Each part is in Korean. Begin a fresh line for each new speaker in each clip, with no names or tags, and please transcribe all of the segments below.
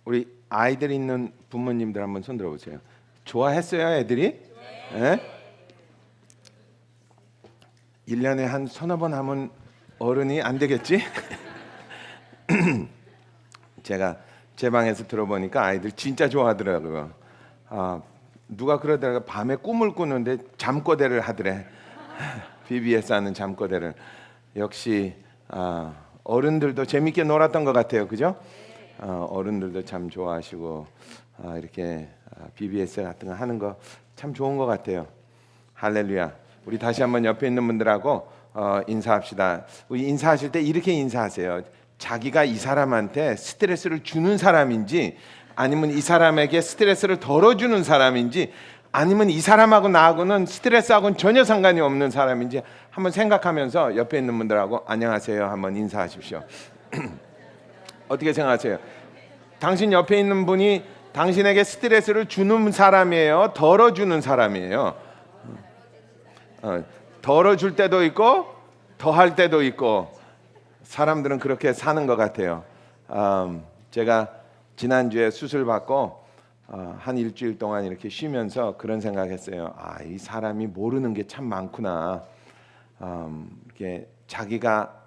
우리 아이들 있는 부모님들 한번 손 들어보세요. 좋아했어요, 애들이? 네. 1년에 한 서너 번 하면 어른이 안 되겠지? 제가 제 방에서 들어보니까 아이들 진짜 좋아하더라고요. 누가 그러더라고요. 밤에 꿈을 꾸는데 잠꼬대를 하더래. BBS 하는 잠꼬대를. 역시 어른들도 재밌게 놀았던 것 같아요. 그죠? 어른들도 참 좋아하시고 이렇게 BBS 같은 거 하는 거 참 좋은 것 같아요. 할렐루야. 우리 다시 한번 옆에 있는 분들하고 인사합시다. 우리 인사하실 때 이렇게 인사하세요. 자기가 이 사람한테 스트레스를 주는 사람인지, 아니면 이 사람에게 스트레스를 덜어주는 사람인지, 아니면 이 사람하고 나하고는 스트레스하고는 전혀 상관이 없는 사람인지 한번 생각하면서 옆에 있는 분들하고 안녕하세요 한번 인사하십시오. 어떻게 생각하세요? 당신 옆에 있는 분이 당신에게 스트레스를 주는 사람이에요? 덜어주는 사람이에요? 덜어줄 때도 있고 더할 때도 있고, 사람들은 그렇게 사는 것 같아요. 제가 지난주에 수술 받고 한 일주일 동안 이렇게 쉬면서 그런 생각했어요. 이 사람이 모르는 게 참 많구나. 이렇게 자기가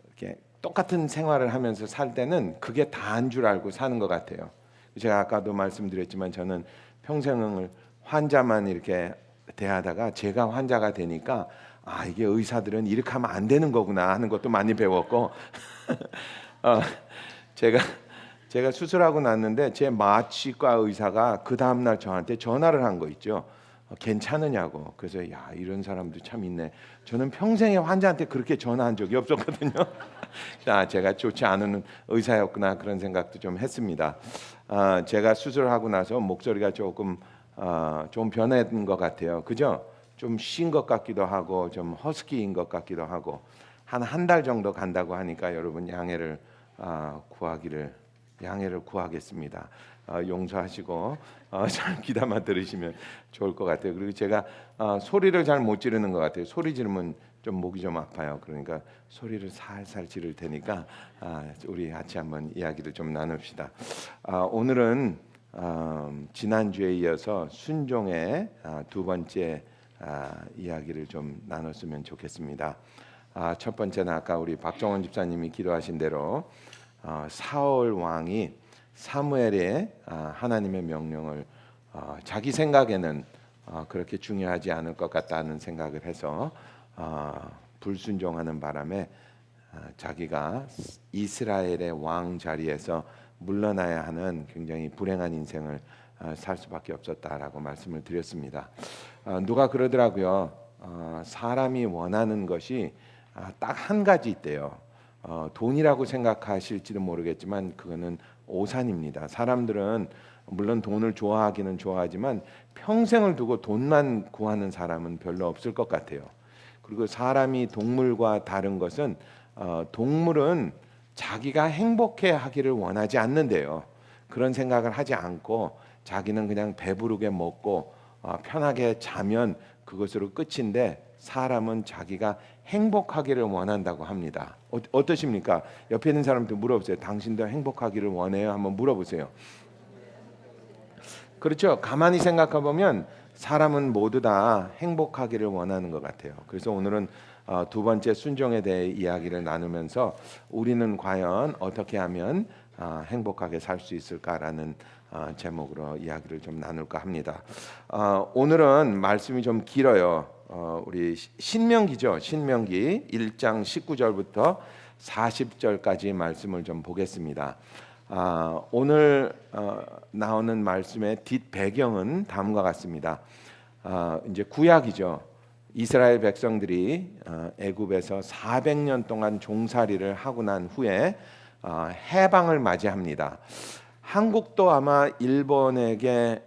이렇게 똑같은 생활을 하면서 살 때는 그게 다인 줄 알고 사는 것 같아요. 제가 아까도 말씀드렸지만 저는 평생을 환자만 이렇게 대하다가 제가 환자가 되니까 이게 의사들은 이렇게 하면 안 되는 거구나 하는 것도 많이 배웠고 제가 수술하고 났는데 제 마취과 의사가 그 다음날 저한테 전화를 한 거 있죠. 괜찮으냐고. 그래서 이런 사람도 참 있네. 저는 평생에 환자한테 그렇게 전화한 적이 없었거든요. 제가 좋지 않은 의사였구나 그런 생각도 좀 했습니다. 제가 수술하고 나서 목소리가 조금 좀 변한 것 같아요. 그죠? 좀 쉰 것 같기도 하고 좀 허스키인 것 같기도 하고, 한 달 정도 간다고 하니까 여러분 양해를 구하겠습니다. 용서하시고 잘 귀담아 들으시면 좋을 것 같아요. 그리고 제가 소리를 잘 못 지르는 것 같아요. 소리 지르면 좀 목이 좀 아파요. 그러니까 소리를 살살 지를 테니까 우리 같이 한번 이야기를 좀 나눕시다. 오늘은 지난주에 이어서 순종의 두 번째 이야기를 좀 나눴으면 좋겠습니다. 첫 번째는 아까 우리 박정원 집사님이 기도하신 대로 사울 왕이 사무엘의 하나님의 명령을 자기 생각에는 그렇게 중요하지 않을 것 같다는 생각을 해서 불순종하는 바람에 자기가 이스라엘의 왕 자리에서 물러나야 하는 굉장히 불행한 인생을 살 수밖에 없었다라고 말씀을 드렸습니다. 누가 그러더라고요. 사람이 원하는 것이 딱 한 가지 있대요. 돈이라고 생각하실지도 모르겠지만 그거는 오산입니다. 사람들은 물론 돈을 좋아하기는 좋아하지만 평생을 두고 돈만 구하는 사람은 별로 없을 것 같아요. 그리고 사람이 동물과 다른 것은 동물은 자기가 행복해 하기를 원하지 않는데요. 그런 생각을 하지 않고 자기는 그냥 배부르게 먹고 편하게 자면 그것으로 끝인데, 사람은 자기가 행복하기를 원한다고 합니다. 어떠십니까? 옆에 있는 사람한테 물어보세요. 당신도 행복하기를 원해요? 한번 물어보세요. 그렇죠. 가만히 생각해 보면 사람은 모두 다 행복하기를 원하는 것 같아요. 그래서 오늘은 두 번째 순종에 대해 이야기를 나누면서 우리는 과연 어떻게 하면 행복하게 살 수 있을까라는 제목으로 이야기를 좀 나눌까 합니다. 오늘은 말씀이 좀 길어요. 우리 신명기죠. 신명기 1장 19절부터 40절까지 말씀을 좀 보겠습니다. 오늘 나오는 말씀의 뒷 배경은 다음과 같습니다. 이제 구약이죠. 이스라엘 백성들이 애굽에서 400년 동안 종살이를 하고 난 후에 해방을 맞이합니다. 한국도 아마 일본에게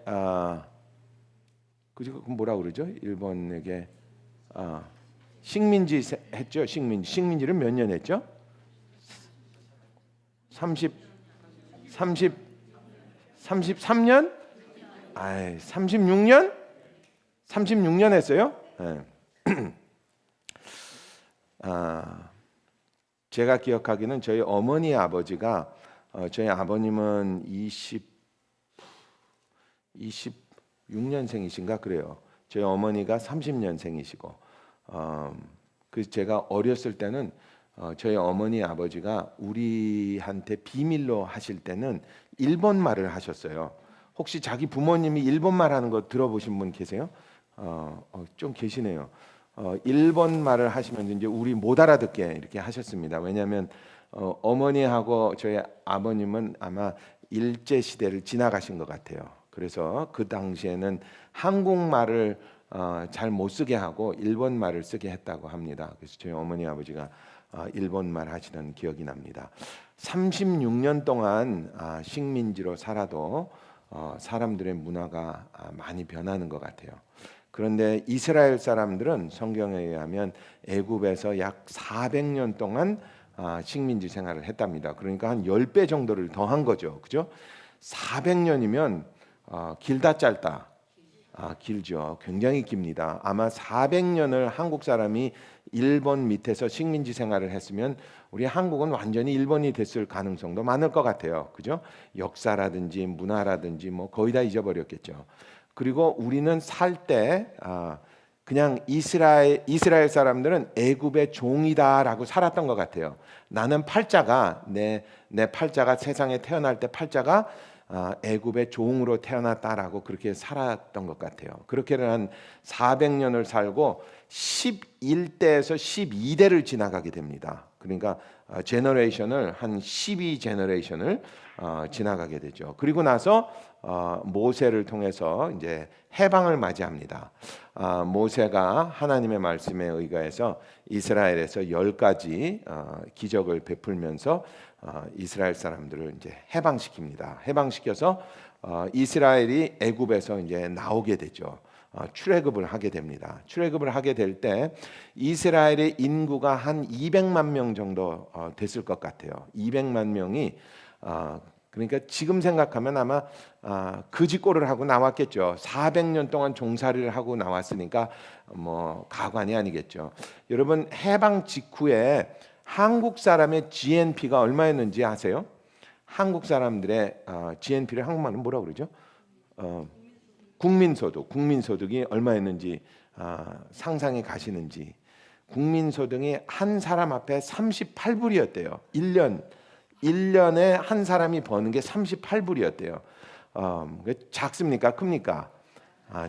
그거 뭐라 그러죠? 일본에게 식민지 했죠. 식민지를 몇 년 했죠? 33년? 36년? 36년 했어요? 네. 제가 기억하기는 저희 어머니 아버지가 저희 아버님은 26년생이신가 그래요. 저희 어머니가 30년생이시고, 그 제가 어렸을 때는 저희 어머니 아버지가 우리한테 비밀로 하실 때는 일본 말을 하셨어요. 혹시 자기 부모님이 일본 말 하는 거 들어보신 분 계세요? 좀 계시네요. 일본 말을 하시면 이제 우리 못 알아듣게 이렇게 하셨습니다. 왜냐하면 어머니하고 저희 아버님은 아마 일제 시대를 지나가신 것 같아요. 그래서 그 당시에는 한국말을 잘 못 쓰게 하고 일본 말을 쓰게 했다고 합니다. 그래서 저희 어머니 아버지가 일본 말 하시던 기억이 납니다. 36년 동안 식민지로 살아도 사람들의 문화가 많이 변하는 것 같아요. 그런데 이스라엘 사람들은 성경에 의하면 애굽에서 약 400년 동안 식민지 생활을 했답니다. 그러니까 한 10배 정도를 더한 거죠. 그죠? 400년이면 길다 짧다. 길죠. 굉장히 깁니다. 아마 400년을 한국 사람이 일본 밑에서 식민지 생활을 했으면 우리 한국은 완전히 일본이 됐을 가능성도 많을 것 같아요. 그죠? 역사라든지 문화라든지 뭐 거의 다 잊어버렸겠죠. 그리고 우리는 살 때 그냥 이스라엘 사람들은 애굽의 종이다라고 살았던 것 같아요. 나는 팔자가 내 팔자가 세상에 태어날 때 팔자가 애굽의 종으로 태어났다라고 그렇게 살았던 것 같아요. 그렇게는 한 400년을 살고 11대에서 12대를 지나가게 됩니다. 그러니까 제너레이션을 한 12제너레이션을 지나가게 되죠. 그리고 나서 모세를 통해서 이제 해방을 맞이합니다. 모세가 하나님의 말씀에 의거해서 이스라엘에서 10가지 기적을 베풀면서 이스라엘 사람들을 이제 해방시킵니다. 해방시켜서 이스라엘이 애굽에서 이제 나오게 되죠. 출애굽을 하게 됩니다. 출애굽을 하게 될 때 이스라엘의 인구가 한 200만 명 정도 됐을 것 같아요. 200만 명이 그러니까 지금 생각하면 아마 거지꼴을 하고 나왔겠죠. 400년 동안 종살이를 하고 나왔으니까 뭐 가관이 아니겠죠. 여러분 해방 직후에 한국 사람의 GNP가 얼마였는지 아세요? 한국 사람들의 GNP를 한국말로 뭐라고 그러죠? 국민소득이 얼마였는지 상상이 가시는지. 국민소득이 한 사람 앞에 38불이었대요. 1년에 한 사람이 버는 게 38불이었대요. 작습니까? 큽니까?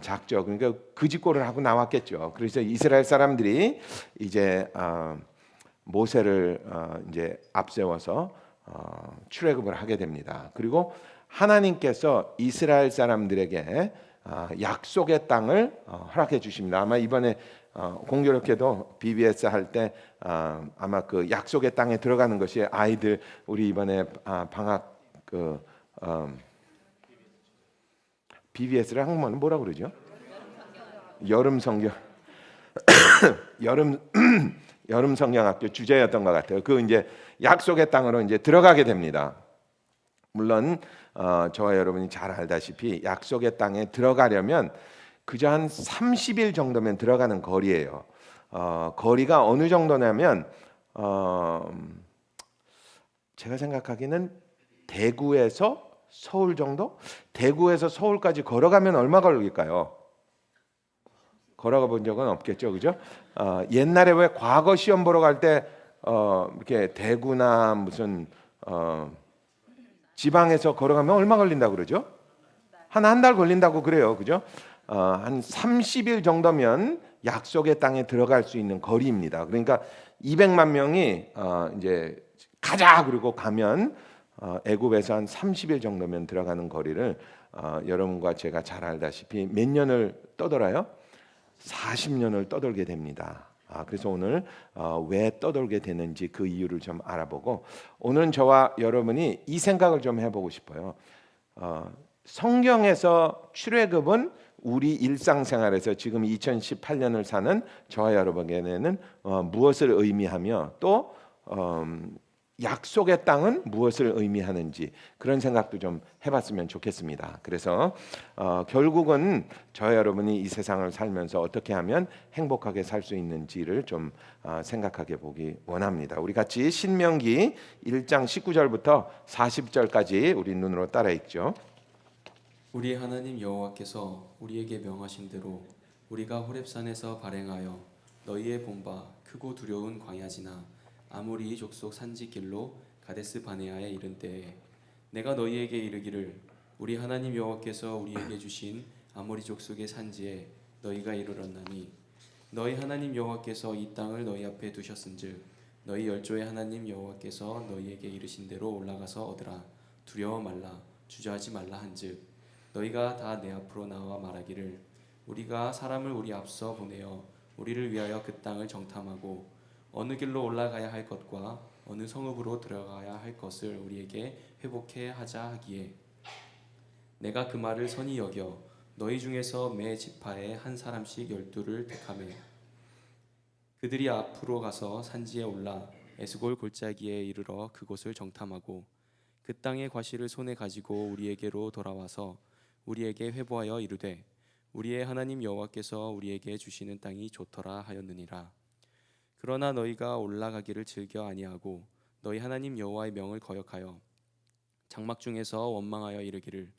작죠. 그러니까 거지꼴을 하고 나왔겠죠. 그래서 이스라엘 사람들이 이제 모세를 이제 앞세워서 출애굽을 하게 됩니다. 그리고 하나님께서 이스라엘 사람들에게 약속의 땅을 허락해 주십니다. 아마 이번에 공교롭게도 BBS 할 때 아마 그 약속의 땅에 들어가는 것이 아이들 우리 이번에 방학 BBS를 한국말로 뭐라 그러죠? 여름 성경 여름 성경학교 주제였던 것 같아요. 그 이제 약속의 땅으로 이제 들어가게 됩니다. 물론 저와 여러분이 잘 알다시피 약속의 땅에 들어가려면 그저 한 30일 정도면 들어가는 거리예요. 거리가 어느 정도냐면 제가 생각하기는 대구에서 서울 정도? 대구에서 서울까지 걸어가면 얼마 걸릴까요? 걸어가 본 적은 없겠죠, 그죠? 옛날에 왜 과거 시험 보러 갈 때 이렇게 대구나 무슨 지방에서 걸어가면 얼마 걸린다고 그러죠? 한 달 걸린다고 그래요, 그죠? 한 30일 정도면 약속의 땅에 들어갈 수 있는 거리입니다. 그러니까 200만 명이 이제 가자 그러고 가면 애굽에서 한 30일 정도면 들어가는 거리를 여러분과 제가 잘 알다시피 몇 년을 떠돌아요? 40년을 떠돌게 됩니다. 그래서 오늘 왜 떠돌게 되는지 그 이유를 좀 알아보고 오늘은 저와 여러분이 이 생각을 좀 해보고 싶어요. 성경에서 출애굽은 우리 일상생활에서 지금 2018년을 사는 저와 여러분에게는 무엇을 의미하며 또 약속의 땅은 무엇을 의미하는지 그런 생각도 좀 해봤으면 좋겠습니다. 그래서 결국은 저 여러분이 이 세상을 살면서 어떻게 하면 행복하게 살 수 있는지를 좀 생각하게 보기 원합니다. 우리 같이 신명기 1장 19절부터 40절까지 우리 눈으로 따라 읽죠.
우리 하나님 여호와께서 우리에게 명하신 대로 우리가 호렙산에서 발행하여 너희의 본바 크고 두려운 광야지나 아모리 족속 산지길로 가데스 바네아에 이른 때에 내가 너희에게 이르기를 우리 하나님 여호와께서 우리에게 주신 아모리 족속의 산지에 너희가 이르렀나니 너희 하나님 여호와께서 이 땅을 너희 앞에 두셨은즉 너희 열조의 하나님 여호와께서 너희에게 이르신 대로 올라가서 얻으라. 두려워 말라 주저하지 말라 한즉 너희가 다 내 앞으로 나와 말하기를 우리가 사람을 우리 앞서 보내어 우리를 위하여 그 땅을 정탐하고 어느 길로 올라가야 할 것과 어느 성읍으로 들어가야 할 것을 우리에게 회복해 하자 하기에 내가 그 말을 선히 여겨 너희 중에서 매 지파에 한 사람씩 12를 택하며 그들이 앞으로 가서 산지에 올라 에스골 골짜기에 이르러 그곳을 정탐하고 그 땅의 과실을 손에 가지고 우리에게로 돌아와서 우리에게 회보하여 이르되 우리의 하나님 여호와께서 우리에게 주시는 땅이 좋더라 하였느니라. 그러나 너희가 올라가기를 즐겨 아니하고 너희 하나님 여호와의 명을 거역하여 장막 중에서 원망하여 이르기를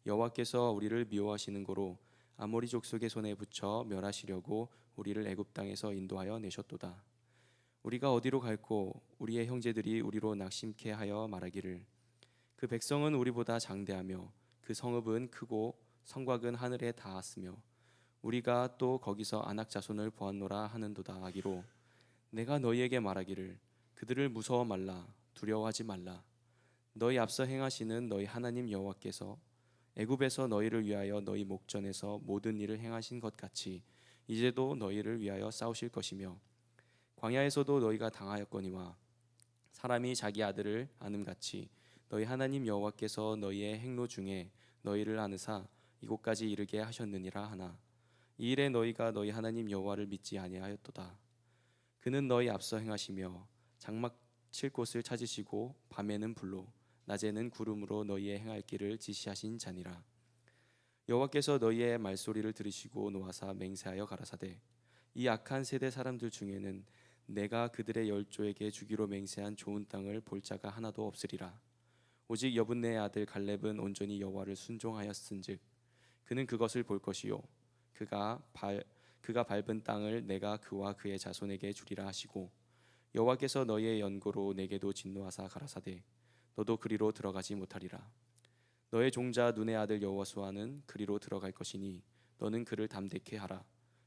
여호와께서 우리를 미워하시는 고로 아모리 족속의 손에 붙여 멸하시려고 우리를 애굽 땅에서 인도하여 내셨도다. 우리가 어디로 갈고 우리의 형제들이 우리로 낙심케 하여 말하기를 그 백성은 우리보다 장대하며 그 성읍은 크고 성곽은 하늘에 닿았으며 우리가 또 거기서 아낙 자손을 보았노라 하는도다 하기로 내가 너희에게 말하기를 그들을 무서워 말라 두려워하지 말라. 너희 앞서 행하시는 너희 하나님 여호와께서 애굽에서 너희를 위하여 너희 목전에서 모든 일을 행하신 것 같이 이제도 너희를 위하여 싸우실 것이며 광야에서도 너희가 당하였거니와 사람이 자기 아들을 아음같이 너희 하나님 여호와께서 너희의 행로 중에 너희를 안으사 이곳까지 이르게 하셨느니라 하나 이 일에 너희가 너희 하나님 여호와를 믿지 아니하였도다. 그는 너희 앞서 행하시며 장막 칠 곳을 찾으시고 밤에는 불로 낮에는 구름으로 너희의 행할 길을 지시하신 자니라. 여호와께서 너희의 말소리를 들으시고 노하사 맹세하여 가라사대 이 악한 세대 사람들 중에는 내가 그들의 열조에게 주기로 맹세한 좋은 땅을 볼 자가 하나도 없으리라. 오직 여분네의 아들 갈렙은 온전히 여호와를 순종하였은즉 그는 그것을 볼 것이요 그가 밟은 땅을 내가 그와 그의 자손에게 주리라 하시고 여호와께서 너희의 연고로 내게도 진노하사 가라사대 너도 그리로 들어가지 못하리라. 너의 종자 눈의 아들 여호수아는 그리로 들어갈 것이니 너는 그를 담대케 하라.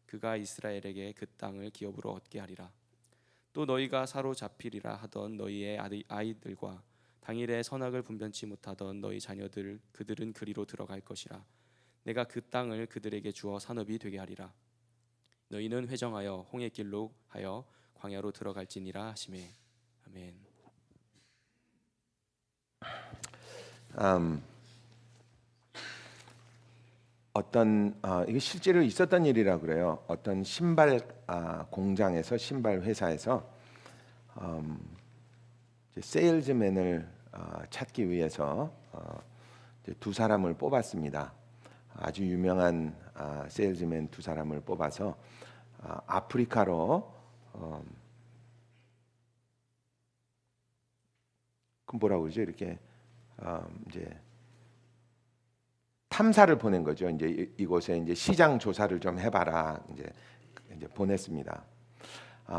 그가 이스라엘에게 그 땅을 기업으로 얻게 하리라. 또 너희가 사로잡히리라 하던 너희의 아이들과 당일에 선악을 분변치 못하던 너희 자녀들 그들은 그리로 들어갈 것이라. 내가 그 땅을 그들에게 주어 산업이 되게 하리라. 너희는 회정하여 홍해 길로 하여 광야로 들어갈지니라 하시매. 아멘.
이게 실제로 있었던 일이라 그래요. 어떤 신발 공장에서 신발 회사에서 세일즈맨을 찾기 위해서 이제 두 사람을 뽑았습니다. 아주 유명한 세일즈맨 두 사람을 뽑아서 아프리카로 그 뭐라고 그러죠? 이렇게 이제 탐사를 보낸 거죠. 이제 이곳에 이제 시장 조사를 좀 해봐라. 이제 보냈습니다.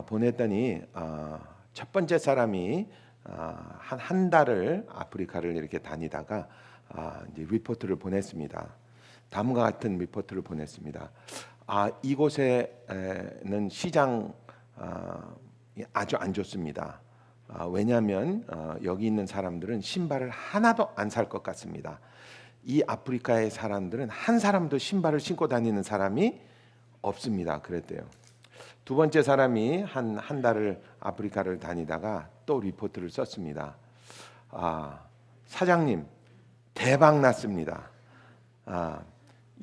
보냈더니 첫 번째 사람이 한 달을 아프리카를 이렇게 다니다가 이제 리포트를 보냈습니다. 다음과 같은 리포트를 보냈습니다. 이곳에는 시장 아주 안 좋습니다. 왜냐하면 여기 있는 사람들은 신발을 하나도 안 살 것 같습니다. 이 아프리카의 사람들은 한 사람도 신발을 신고 다니는 사람이 없습니다. 그랬대요. 두 번째 사람이 한 달을 아프리카를 다니다가 또 리포트를 썼습니다. 사장님 대박 났습니다.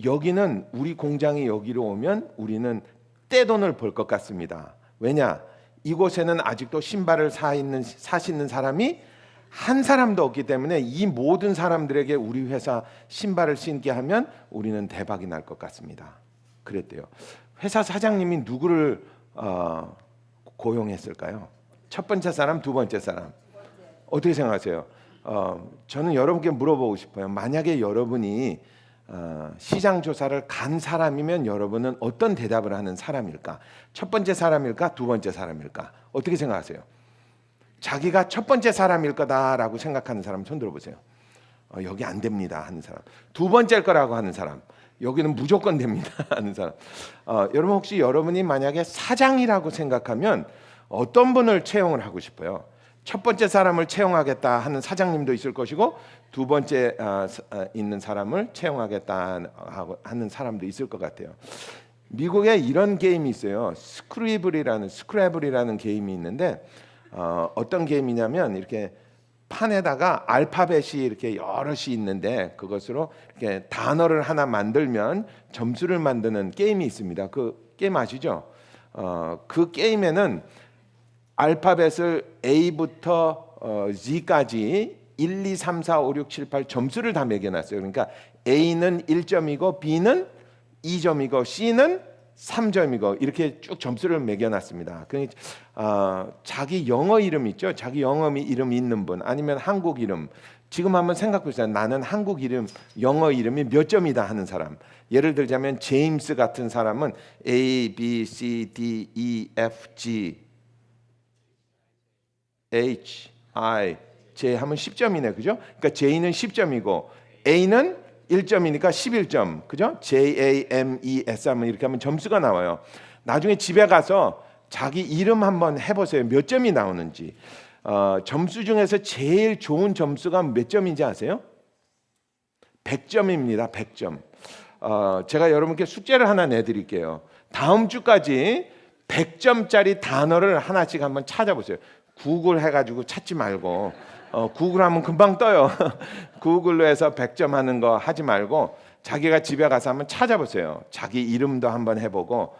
여기는 우리 공장이 여기로 오면 우리는 떼돈을 벌 것 같습니다. 왜냐? 이곳에는 아직도 신발을 사시는 사람이 한 사람도 없기 때문에 이 모든 사람들에게 우리 회사 신발을 신게 하면 우리는 대박이 날 것 같습니다. 그랬대요. 회사 사장님이 누구를 고용했을까요? 첫 번째 사람, 두 번째 사람. 어떻게 생각하세요? 저는 여러분께 물어보고 싶어요. 만약에 여러분이 시장 조사를 간 사람이면 여러분은 어떤 대답을 하는 사람일까? 첫 번째 사람일까? 두 번째 사람일까? 어떻게 생각하세요? 자기가 첫 번째 사람일 거다라고 생각하는 사람 손 들어보세요. 여기 안 됩니다 하는 사람. 두 번째일 거라고 하는 사람. 여기는 무조건 됩니다 하는 사람. 여러분 혹시 여러분이 만약에 사장이라고 생각하면 어떤 분을 채용을 하고 싶어요? 첫 번째 사람을 채용하겠다 하는 사장님도 있을 것이고 두 번째 있는 사람을 채용하겠다 하는 사람도 있을 것 같아요. 미국에 이런 게임이 있어요. 스크래블이라는 게임이 있는데 어떤 게임이냐면 이렇게 판에다가 알파벳이 이렇게 여럿이 있는데 그것으로 이렇게 단어를 하나 만들면 점수를 만드는 게임이 있습니다. 그 게임 아시죠? 그 게임에는 알파벳을 A부터 Z까지 1, 2, 3, 4, 5, 6, 7, 8 점수를 다 매겨놨어요. 그러니까 A는 1점이고 B는 2점이고 C는 3점이고 이렇게 쭉 점수를 매겨놨습니다. 그러니까 자기 영어 이름 있죠? 자기 영어 이름 있는 분 아니면 한국 이름 지금 한번 생각해 보세요. 나는 한국 이름 영어 이름이 몇 점이다 하는 사람. 예를 들자면 제임스 같은 사람은 A, B, C, D, E, F, G, H, I, J 하면 10점이네, 그죠? 그러니까 J는 10점이고 A는 1점이니까 11점, 그죠? JAMES 하면 이렇게 하면 점수가 나와요. 나중에 집에 가서 자기 이름 한번 해보세요. 몇 점이 나오는지. 점수 중에서 제일 좋은 점수가 몇 점인지 아세요? 100점입니다. 100점. 제가 여러분께 숙제를 하나 내드릴게요. 다음 주까지 100점짜리 단어를 하나씩 한번 찾아보세요. 구글 해가지고 찾지 말고 구글 하면 금방 떠요. 구글로 해서 100점 하는 거 하지 말고 자기가 집에 가서 한번 찾아보세요. 자기 이름도 한번 해보고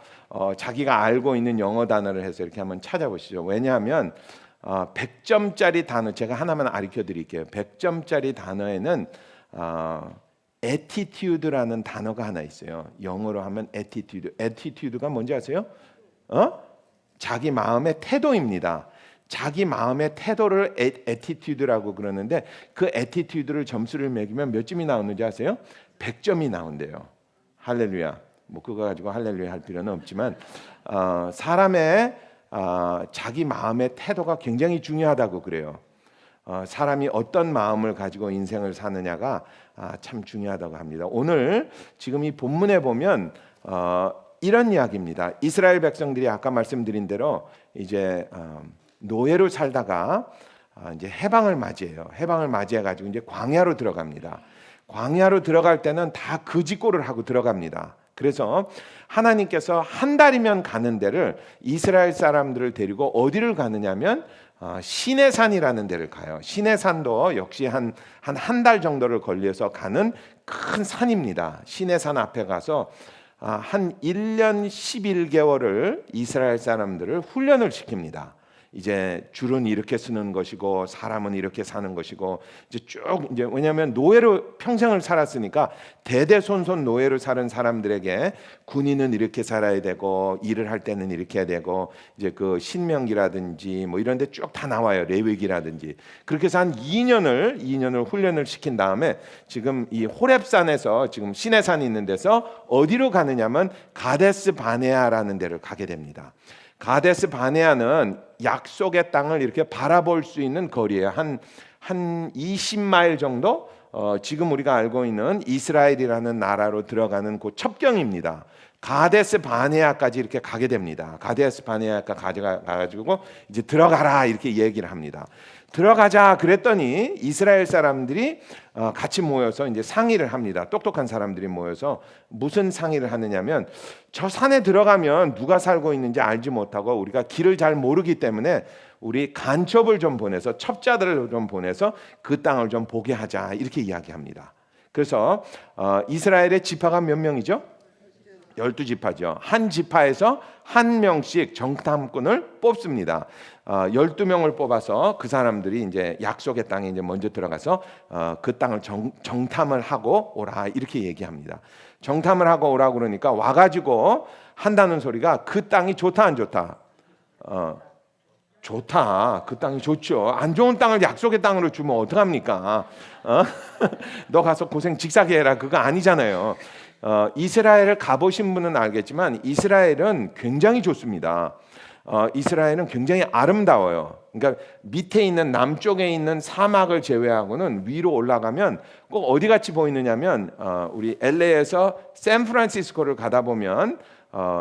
자기가 알고 있는 영어 단어를 해서 이렇게 한번 찾아보시죠. 왜냐하면 100점짜리 단어 제가 하나만 가르쳐 드릴게요. 100점짜리 단어에는 attitude라는 단어가 하나 있어요. 영어로 하면 attitude. attitude가 뭔지 아세요? 자기 마음의 태도입니다. 자기 마음의 태도를 attitude라고 그러는데 그 attitude를 점수를 매기면 몇 점이 나오는지 아세요? 100점이 나온대요. 할렐루야. 뭐 그거 가지고 할렐루야 할 필요는 없지만 사람의 자기 마음의 태도가 굉장히 중요하다고 그래요. 사람이 어떤 마음을 가지고 인생을 사느냐가 참 중요하다고 합니다. 오늘 지금 이 본문에 보면 이런 이야기입니다. 이스라엘 백성들이 아까 말씀드린 대로 이제 노예로 살다가 이제 해방을 맞이해요. 해방을 맞이해 가지고 이제 광야로 들어갑니다. 광야로 들어갈 때는 다 거짓골을 하고 들어갑니다. 그래서 하나님께서 한 달이면 가는 데를 이스라엘 사람들을 데리고 어디를 가느냐면 시내산이라는 데를 가요. 시내산도 역시 한 달 정도를 걸려서 가는 큰 산입니다. 시내산 앞에 가서 한 1년 11개월을 이스라엘 사람들을 훈련을 시킵니다. 이제 줄은 이렇게 쓰는 것이고 사람은 이렇게 사는 것이고 이제 쭉 이제 왜냐하면 노예로 평생을 살았으니까 대대손손 노예로 사는 사람들에게 군인은 이렇게 살아야 되고 일을 할 때는 이렇게 해야 되고 이제 그 신명기라든지 뭐 이런 데 쭉 다 나와요. 레위기라든지. 그렇게 해서 한 2년을 훈련을 시킨 다음에 지금 이 호렙산에서 지금 시내산이 있는 데서 어디로 가느냐면 가데스 바네아라는 데를 가게 됩니다. 가데스 바네아는 약속의 땅을 이렇게 바라볼 수 있는 거리예요. 한 20마일 정도 지금 우리가 알고 있는 이스라엘이라는 나라로 들어가는 그 첩경입니다. 가데스 바네아까지 이렇게 가게 됩니다. 가데스 바네아까지 가가지고 이제 들어가라 이렇게 얘기를 합니다. 들어가자 그랬더니 이스라엘 사람들이 같이 모여서 이제 상의를 합니다. 똑똑한 사람들이 모여서 무슨 상의를 하느냐면 저 산에 들어가면 누가 살고 있는지 알지 못하고 우리가 길을 잘 모르기 때문에 우리 간첩을 좀 보내서 첩자들을 좀 보내서 그 땅을 좀 보게 하자 이렇게 이야기합니다. 그래서 이스라엘의 지파가 몇 명이죠? 12지파죠. 한 지파에서 한 명씩 정탐꾼을 뽑습니다. 12명을 뽑아서 그 사람들이 이제 약속의 땅에 이제 먼저 들어가서 그 땅을 정탐을 하고 오라 이렇게 얘기합니다. 정탐을 하고 오라 그러니까 와가지고 한다는 소리가 그 땅이 좋다 안 좋다? 좋다. 그 땅이 좋죠. 안 좋은 땅을 약속의 땅으로 주면 어떡합니까? 너 가서 고생 직사게 해라. 그거 아니잖아요. 이스라엘을 가보신 분은 알겠지만 이스라엘은 굉장히 좋습니다. 이스라엘은 굉장히 아름다워요. 그러니까 밑에 있는 남쪽에 있는 사막을 제외하고는 위로 올라가면 꼭 어디 같이 보이느냐면 우리 LA에서 샌프란시스코를 가다 보면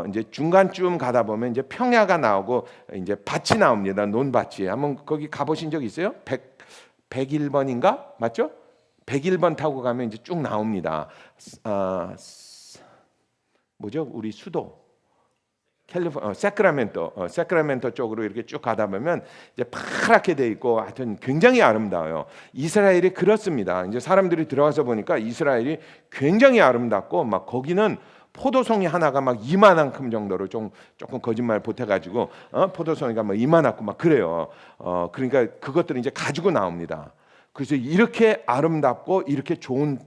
이제 중간쯤 가다 보면 이제 평야가 나오고 이제 밭이 나옵니다. 논밭이. 한번 거기 가보신 적 있어요? 101번인가? 맞죠? 101번 타고 가면 이제 쭉 나옵니다. 뭐죠? 우리 수도 세크라멘토 쪽으로 이렇게 쭉 가다 보면 이제 파랗게 돼 있고 하여튼 굉장히 아름다워요. 이스라엘이 그렇습니다. 이제 사람들이 들어가서 보니까 이스라엘이 굉장히 아름답고 막 거기는 포도송이 하나가 막 이만한큼 정도로 조금 거짓말 보태가지고 포도송이가 막 이만하고 막 그래요. 그러니까 그것들을 이제 가지고 나옵니다. 그래서 이렇게 아름답고 이렇게 좋은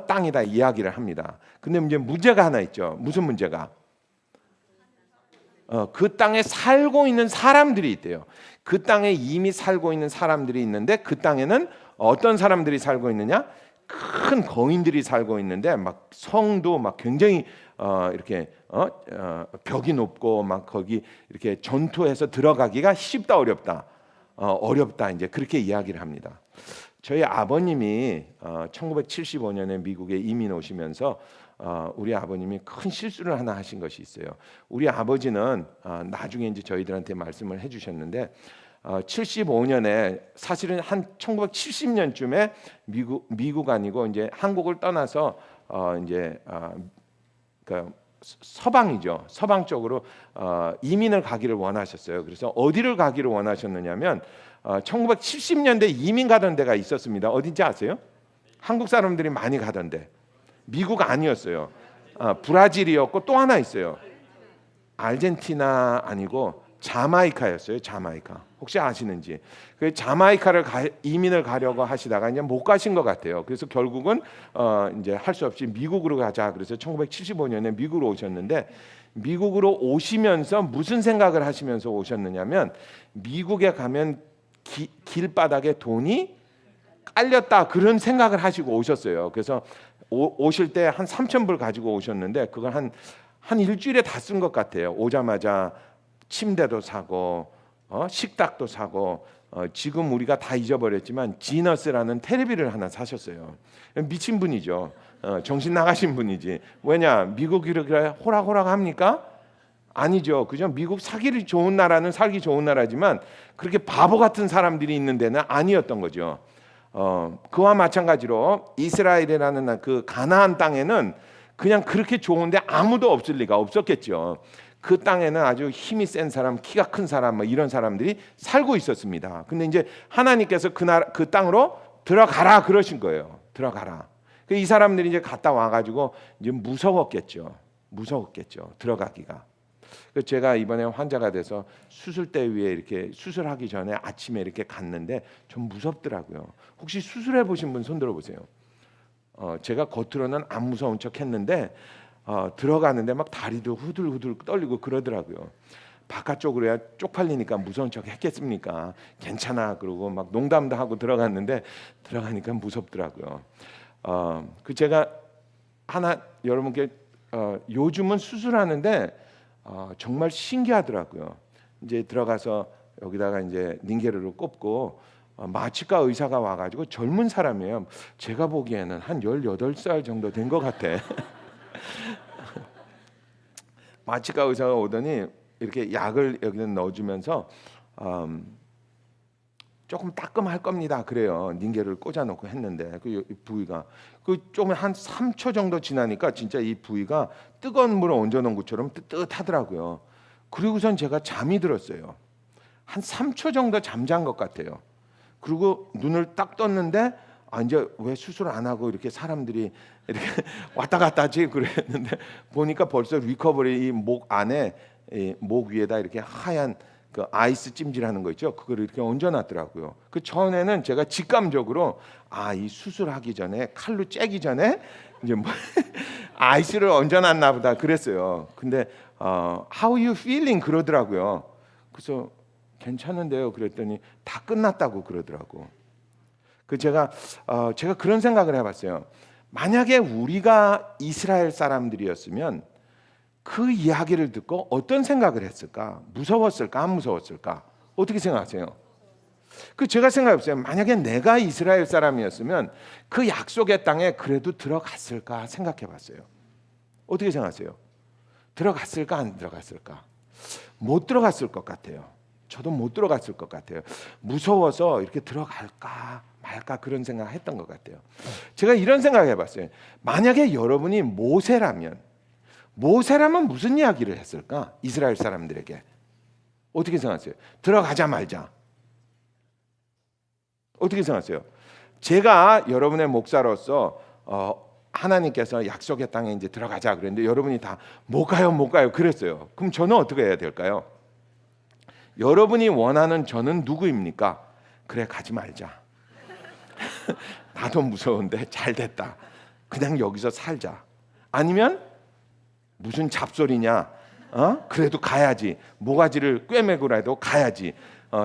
땅이다 이야기를 합니다. 근데 이제 문제가 하나 있죠. 무슨 문제가? 그 땅에 살고 있는 사람들이 있대요. 그 땅에 이미 살고 있는 사람들이 있는데 그 땅에는 어떤 사람들이 살고 있느냐? 큰 거인들이 살고 있는데 막 성도 막 굉장히 이렇게 벽이 높고 막 거기 이렇게 전투해서 들어가기가 쉽다 어렵다 어렵다 이제 그렇게 이야기를 합니다. 저희 아버님이 1975년에 미국에 이민 오시면서 우리 아버님이 큰 실수를 하나 하신 것이 있어요. 우리 아버지는 나중에 이제 저희들한테 말씀을 해주셨는데 75년에 사실은 한 1970년쯤에 미국 아니고 이제 한국을 떠나서 이제 그 서방이죠. 서방 쪽으로 이민을 가기를 원하셨어요. 그래서 어디를 가기를 원하셨느냐면 1970년대 이민 가던 데가 있었습니다. 어딘지 아세요? 한국 사람들이 많이 가던데 미국 아니었어요. 브라질이었고 또 하나 있어요. 아르헨티나 아니고 자마이카였어요. 자마이카. 혹시 아시는지? 그 자마이카를 이민을 가려고 하시다가 이제 못 가신 것 같아요. 그래서 결국은 이제 할 수 없이 미국으로 가자. 그래서 1975년에 미국으로 오셨는데 미국으로 오시면서 무슨 생각을 하시면서 오셨느냐면 미국에 가면 길바닥에 돈이 깔렸다 그런 생각을 하시고 오셨어요. 그래서 오실 때 한 3,000불 가지고 오셨는데 그걸 한 일주일에 다 쓴 것 같아요. 오자마자 침대도 사고 식탁도 사고 지금 우리가 다 잊어버렸지만 지너스라는 테레비를 하나 사셨어요. 미친 분이죠. 정신 나가신 분이지. 왜냐 미국이 그렇게 호락호락합니까? 아니죠. 그죠? 미국 살기 좋은 나라는 살기 좋은 나라지만 그렇게 바보 같은 사람들이 있는 데는 아니었던 거죠. 그와 마찬가지로 이스라엘이라는 그 가나안 땅에는 그냥 그렇게 좋은데 아무도 없을 리가 없었겠죠. 그 땅에는 아주 힘이 센 사람, 키가 큰 사람, 뭐 이런 사람들이 살고 있었습니다. 근데 이제 하나님께서 그 땅으로 들어가라 그러신 거예요. 들어가라. 이 사람들이 이제 갔다 와가지고 이제 무서웠겠죠. 들어가기가. 제가 이번에 환자가 돼서 수술대 위에 이렇게 수술하기 전에 아침에 이렇게 갔는데 좀 무섭더라고요. 혹시 수술해 보신 분 손 들어보세요. 제가 겉으로는 안 무서운 척 했는데 들어가는데 막 다리도 후들후들 떨리고 그러더라고요. 바깥쪽으로야 쪽팔리니까 무서운 척 했겠습니까? 괜찮아 그러고 막 농담도 하고 들어갔는데 들어가니까 무섭더라고요. 그 제가 하나 여러분께 요즘은 수술하는데 정말 신기하더라고요. 이제 들어가서 여기다가 이제 닌게르를 꼽고 마취과 의사가 와가지고 젊은 사람이에요. 제가 보기에는 한 18살 정도 된 것 같아. 마취과 의사가 오더니 이렇게 약을 여기다 넣어주면서 조금 따끔할 겁니다. 그래요. 닌게를 꽂아놓고 했는데 그 부위가 그 좀 한 3초 정도 지나니까 진짜 이 부위가 뜨거운 물을 얹어놓은 것처럼 뜨뜻하더라고요. 그리고선 제가 잠이 들었어요. 한 3초 정도 잠잔 것 같아요. 그리고 눈을 딱 떴는데 이제 왜 수술 안 하고 이렇게 사람들이 이렇게 왔다 갔다 하지 그랬는데 보니까 벌써 리커버리 이 목 안에 이 목 위에다 이렇게 하얀 그 아이스 찜질하는 거 있죠. 그걸 이렇게 얹어놨더라고요. 그 전에는 제가 직감적으로 이 수술하기 전에 칼로 째기 전에 이제 뭐 아이스를 얹어놨나 보다 그랬어요. 근데 How you feeling 그러더라고요. 그래서 괜찮은데요. 그랬더니 다 끝났다고 그러더라고. 그 제가 그런 생각을 해봤어요. 만약에 우리가 이스라엘 사람들이었으면 그 이야기를 듣고 어떤 생각을 했을까? 무서웠을까? 안 무서웠을까? 어떻게 생각하세요? 그 제가 생각해봤어요. 만약에 내가 이스라엘 사람이었으면 그 약속의 땅에 그래도 들어갔을까 생각해봤어요. 어떻게 생각하세요? 들어갔을까 안 들어갔을까? 못 들어갔을 것 같아요. 저도 못 들어갔을 것 같아요. 무서워서 이렇게 들어갈까 말까 그런 생각했던 것 같아요. 제가 이런 생각해봤어요. 만약에 여러분이 모세라면 무슨 이야기를 했을까? 이스라엘 사람들에게 어떻게 생각하세요? 들어가자 말자. 어떻게 생각하세요? 제가 여러분의 목사로서 하나님께서 약속의 땅에 이제 들어가자 그랬는데 여러분이 다 못 가요 그랬어요. 그럼 저는 어떻게 해야 될까요? 여러분이 원하는 저는 누구입니까? 그래 가지 말자. 나도 무서운데 잘 됐다. 그냥 여기서 살자. 아니면 무슨 잡소리냐? 그래도 가야지. 모가지를 꿰매고라도 가야지.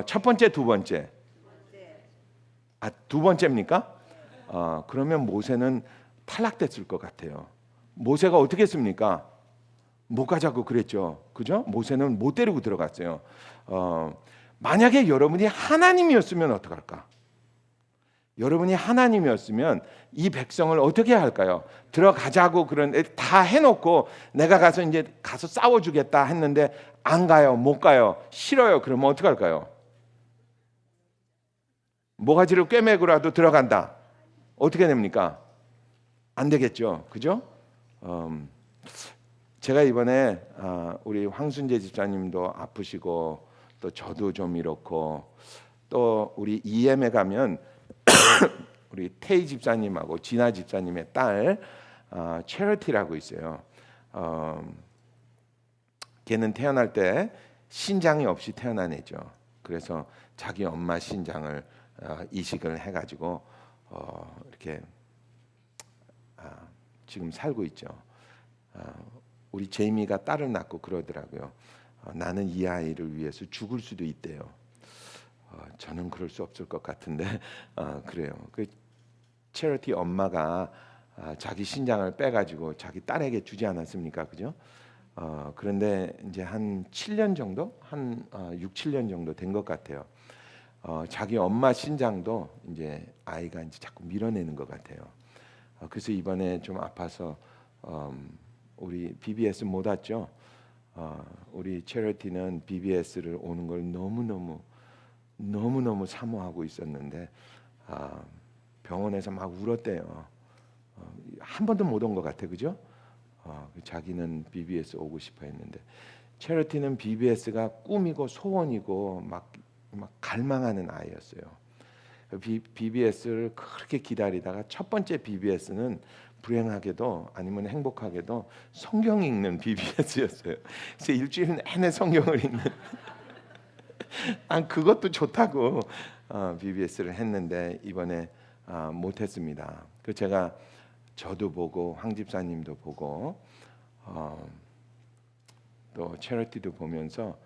첫 번째, 두 번째. 두 번째입니까? 그러면 모세는 탈락됐을 것 같아요. 모세가 어떻게 했습니까? 못 가자고 그랬죠. 그죠? 모세는 못 데리고 들어갔어요. 만약에 여러분이 하나님이었으면 어떡할까? 여러분이 하나님이었으면 이 백성을 어떻게 할까요? 들어가자고 다 해놓고 내가 가서 이제 가서 싸워주겠다 했는데 안 가요, 못 가요, 싫어요. 그러면 어떻게 할까요? 모가지를 꿰매고라도 들어간다. 어떻게 됩니까? 안 되겠죠, 그죠? 제가 이번에 우리 황순재 집사님도 아프시고 또 저도 좀 이렇고 또 우리 EM에 가면 우리 태희 집사님하고 진아 집사님의 딸 체리티라고 있어요. 걔는 태어날 때 신장이 없이 태어난 애죠. 그래서 자기 엄마 신장을 이식을 해가지고 이렇게 지금 살고 있죠. 우리 제이미가 딸을 낳고 그러더라고요. 나는 이 아이를 위해서 죽을 수도 있대요. 저는 그럴 수 없을 것 같은데 그래요. 그 체리티 엄마가 자기 신장을 빼가지고 자기 딸에게 주지 않았습니까, 그죠? 그런데 이제 한 7년 정도, 한 6, 7년 정도 된 것 같아요. 자기 엄마 신장도 이제 아이가 이제 자꾸 밀어내는 것 같아요. 그래서 이번에 좀 아파서 우리 BBS 못 왔죠. 우리 체리티는 BBS를 오는 걸 너무너무 사모하고 있었는데 병원에서 막 울었대요. 한 번도 못 온 것 같아, 그죠? 자기는 BBS 오고 싶어 했는데 체리티는 BBS가 꿈이고 소원이고 막 갈망하는 아이였어요. BBS를 그렇게 기다리다가 첫 번째 BBS는 불행하게도 아니면 행복하게도 성경 읽는 BBS였어요. 그래서 일주일 내내 성경을 읽는 그것도 좋다고 BBS를 했는데 이번에 못했습니다. 그 제가 저도 보고 황 집사님도 보고 또 체리티도 보면서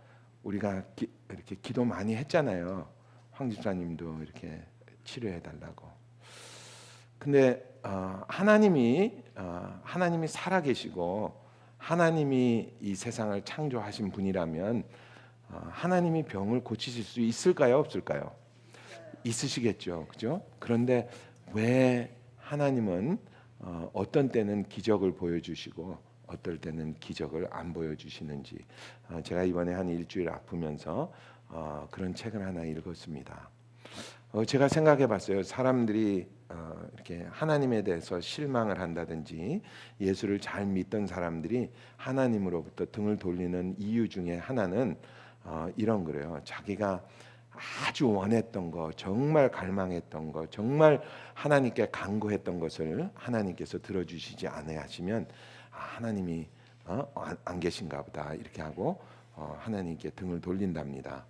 우리가 이렇게 기도 많이 했잖아요. 황 집사님도 이렇게 치료해 달라고. 근데 하나님이 살아계시고 하나님이 이 세상을 창조하신 분이라면 하나님이 병을 고치실 수 있을까요, 없을까요? 있으시겠죠, 그죠? 그런데 왜 하나님은 어떤 때는 기적을 보여주시고 어떨 때는 기적을 안 보여주시는지 제가 이번에 한 일주일 아프면서 그런 책을 하나 읽었습니다. 제가 생각해봤어요. 사람들이 이렇게 하나님에 대해서 실망을 한다든지 예수를 잘 믿던 사람들이 하나님으로부터 등을 돌리는 이유 중에 하나는 이런 거래요. 자기가 아주 원했던 거, 정말 갈망했던 거, 정말 하나님께 간구했던 것을 하나님께서 들어주시지 않으시면 하나님이 안 계신가 보다 이렇게 하고 하나님께 등을 돌린답니다.